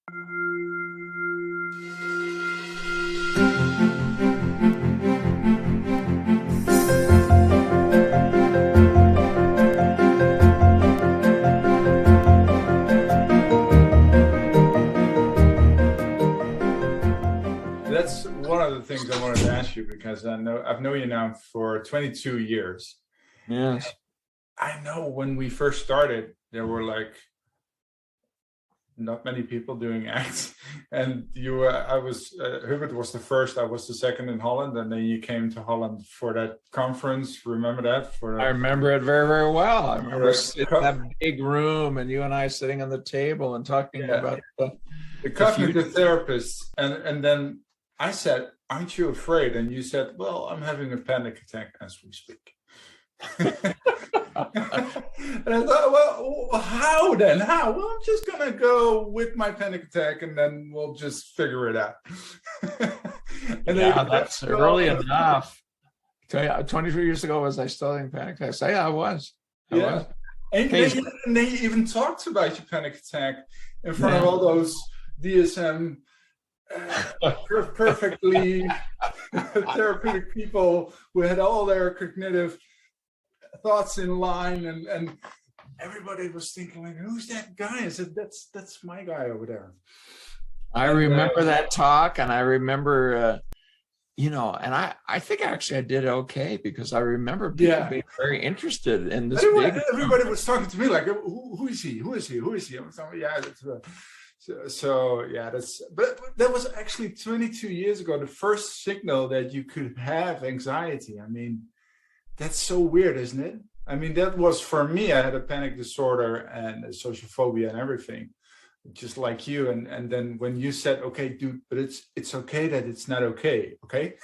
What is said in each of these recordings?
That's one of the things I wanted to ask you, because I've known you now for 22 years. Yes. I know when we first started, there were like not many people doing acts, and Hubert was the first, I was the second in Holland, and then you came to Holland for that conference. Remember that? I remember it very, very well. I remember sitting in that big room and you and I sitting on the table and talking about the cognitive therapists, and then I said, "Aren't you afraid?" And you said, "Well, I'm having a panic attack as we speak." And I thought, well, how then? How? Well, I'm just gonna go with my panic attack, and then we'll just figure it out. And that's early enough. 23 years ago, was I still having panic attacks? Yeah, I was. And they even talked about your panic attack in front of all those DSM perfectly therapeutic people who had all their cognitive thoughts in line, and everybody was thinking, like, who's that guy? I said, that's my guy over there. I remember that talk, and I remember and I think actually I did okay, because I remember people being very interested in this. Everybody was talking to me like, who is he? Who is he? Who is he? I was like, yeah, that's but that was actually 22 years ago, the first signal that you could have anxiety. I mean, that's so weird, isn't it? I mean, that was, for me, I had a panic disorder and a social phobia and everything, just like you. And then when you said, okay, dude, but it's okay that it's not okay. Okay.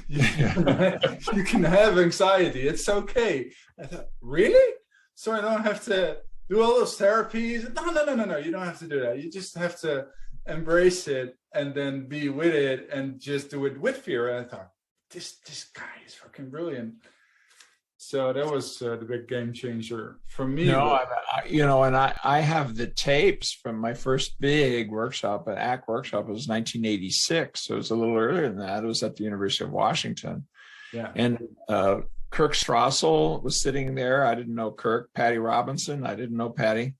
You can have anxiety. It's okay. I thought, really? So I don't have to do all those therapies? No. You don't have to do that. You just have to embrace it and then be with it and just do it with fear. And I thought, this guy is fucking brilliant. So that was the big game changer for me. I have the tapes from my first big workshop, an ACT workshop. It was 1986. So it was a little earlier than that. It was at the University of Washington. Yeah. And Kirk Strassel was sitting there. I didn't know Kirk. Patty Robinson. I didn't know Patty.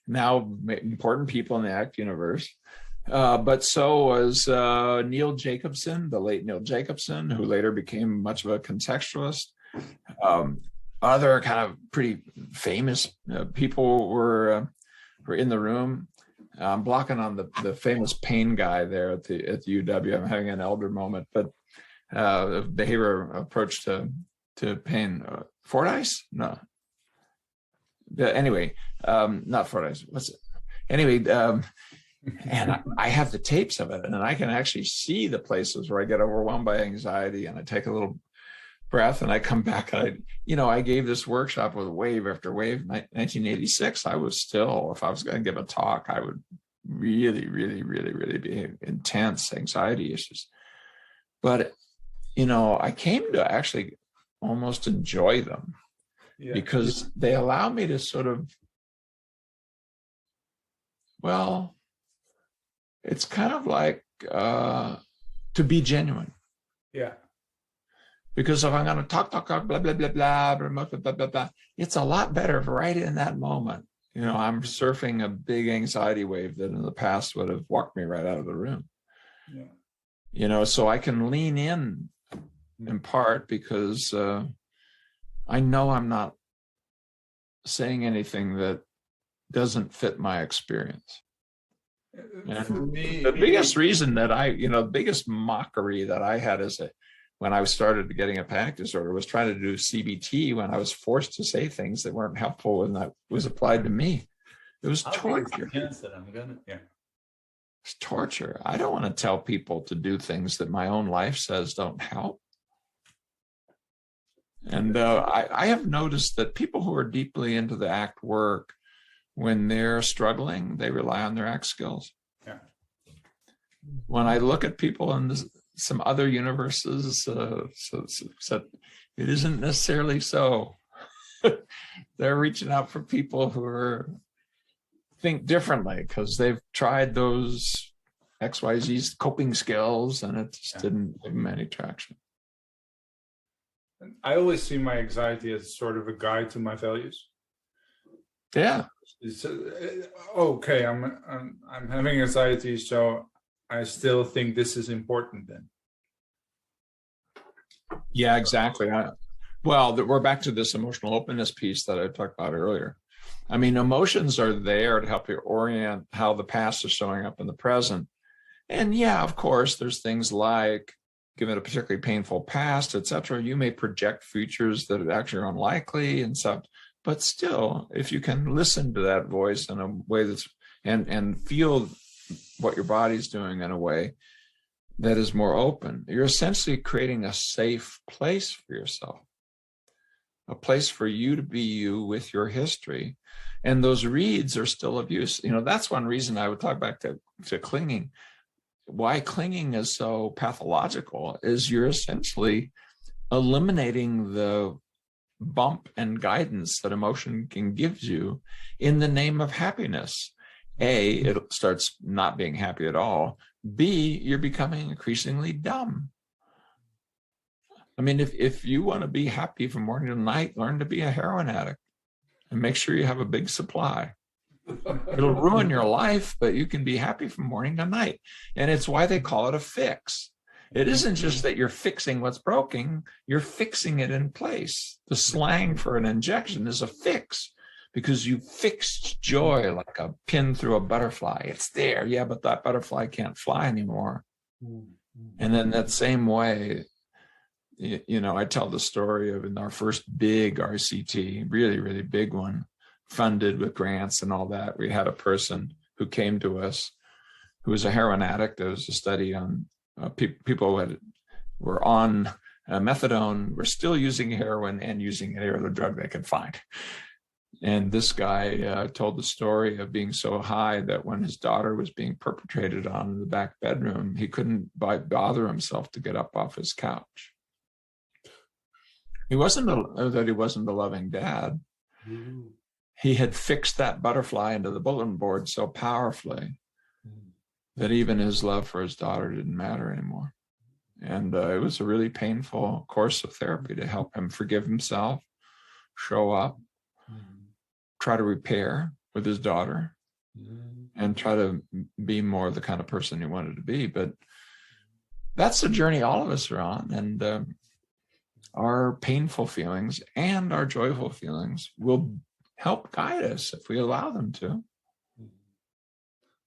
Now important people in the ACT universe. But so was Neil Jacobson, the late Neil Jacobson, who later became much of a contextualist. Other kind of pretty famous people were in the room. I'm blocking on the famous pain guy there at the UW. I'm having an elder moment, but behavior approach to pain. Fordyce? No. Anyway, not Fordyce. What's it? Anyway, and I have the tapes of it, and I can actually see the places where I get overwhelmed by anxiety, and I take a little breath and I come back, and I gave this workshop with wave after wave. 1986, I was still, if I was going to give a talk, I would really, really, really, really be intense anxiety issues. But, I came to actually almost enjoy them because they allow me to sort of, well, it's kind of like to be genuine. Yeah. Because if I'm going to talk, blah, blah, blah, blah, blah, blah, blah, it's a lot better right in that moment. I'm surfing a big anxiety wave that in the past would have walked me right out of the room. Yeah. So I can lean in part because I know I'm not saying anything that doesn't fit my experience. And for me, the biggest reason that biggest mockery that I had when I started getting a panic disorder was trying to do CBT when I was forced to say things that weren't helpful and that was applied to me. It was torture. It's torture. I don't want to tell people to do things that my own life says don't help. And I have noticed that people who are deeply into the ACT work, when they're struggling, they rely on their ACT skills. Yeah. When I look at people in some other universes, so it isn't necessarily so. They're reaching out for people who are think differently because they've tried those XYZ coping skills and it just didn't give them any traction. I always see my anxiety as sort of a guide to my values. Yeah. It's, okay, I'm having anxiety, so I still think this is important then. Yeah, exactly. We're back to this emotional openness piece that I talked about earlier. I mean, emotions are there to help you orient how the past is showing up in the present. And yeah, of course, there's things like, given a particularly painful past, etc., you may project futures that actually are unlikely and stuff. But still, if you can listen to that voice in a way that's and feel what your body's doing in a way that is more open, you're essentially creating a safe place for yourself, a place for you to be you with your history. And those reeds are still of use. That's one reason I would talk back to clinging. Why clinging is so pathological is you're essentially eliminating the bump and guidance that emotion can give you in the name of happiness. A, it starts not being happy at all. B, you're becoming increasingly dumb. I mean, if you want to be happy from morning to night, learn to be a heroin addict and make sure you have a big supply. It'll ruin your life, but you can be happy from morning to night. And it's why they call it a fix. It isn't just that you're fixing what's broken, you're fixing it in place. The slang for an injection is a fix because you fixed joy like a pin through a butterfly. It's there, yeah, but that butterfly can't fly anymore. And then that same way, I tell the story of in our first big RCT, really, really big one, funded with grants and all that. We had a person who came to us who was a heroin addict. There was a study on people who were on methadone, were still using heroin and using any other drug they could find. And this guy told the story of being so high that when his daughter was being perpetrated on in the back bedroom, he couldn't bother himself to get up off his couch. He wasn't a loving dad. He had fixed that butterfly into the bulletin board so powerfully that even his love for his daughter didn't matter anymore. And it was a really painful course of therapy to help him forgive himself, show up, try to repair with his daughter, and try to be more the kind of person he wanted to be. But that's the journey all of us are on. And our painful feelings and our joyful feelings will help guide us if we allow them to.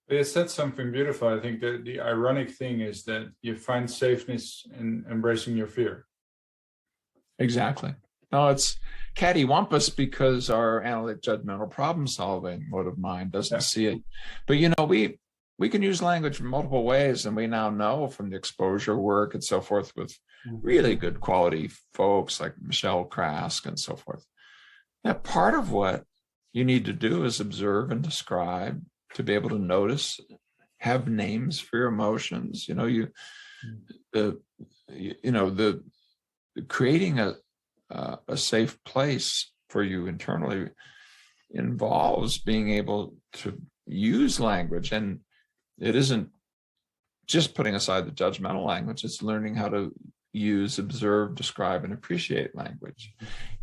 You said something beautiful. I think that the ironic thing is that you find safeness in embracing your fear. Exactly. No, it's cattywampus because our analytic, judgmental, problem-solving mode of mind doesn't see it. But we can use language in multiple ways, and we now know from the exposure work and so forth with really good quality folks like Michelle Krask and so forth. That part of what you need to do is observe and describe, to be able to notice, have names for your emotions. Creating a safe place for you internally involves being able to use language. And it isn't just putting aside the judgmental language, it's learning how to use, observe, describe, and appreciate language.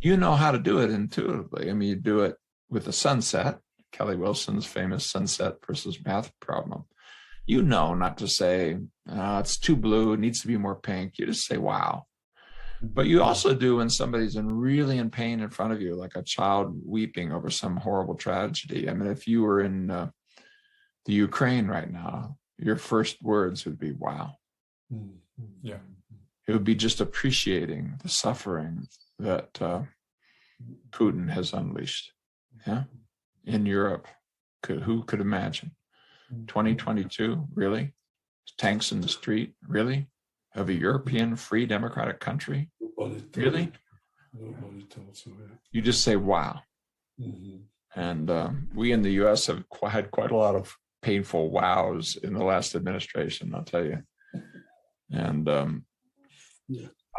You know how to do it intuitively. I mean, you do it with the sunset, Kelly Wilson's famous sunset versus math problem. You know not to say, it's too blue, it needs to be more pink. You just say, wow. But you also do when somebody's really in pain in front of you, like a child weeping over some horrible tragedy. I mean, if you were in the Ukraine right now, your first words would be, wow. Yeah. It would be just appreciating the suffering that Putin has unleashed. Yeah. In Europe, who could imagine? 2022, really? Tanks in the street, really? Of a European free democratic country? Really? You just say, wow. And we in the US have had quite a lot of painful wows in the last administration, I'll tell you. And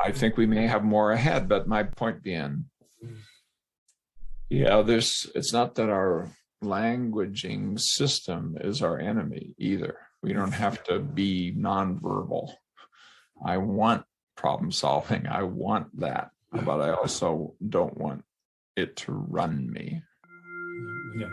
I think we may have more ahead, but my point being, it's not that our languaging system is our enemy either. We don't have to be nonverbal. I want problem solving. I want that, but I also don't want it to run me. Yeah.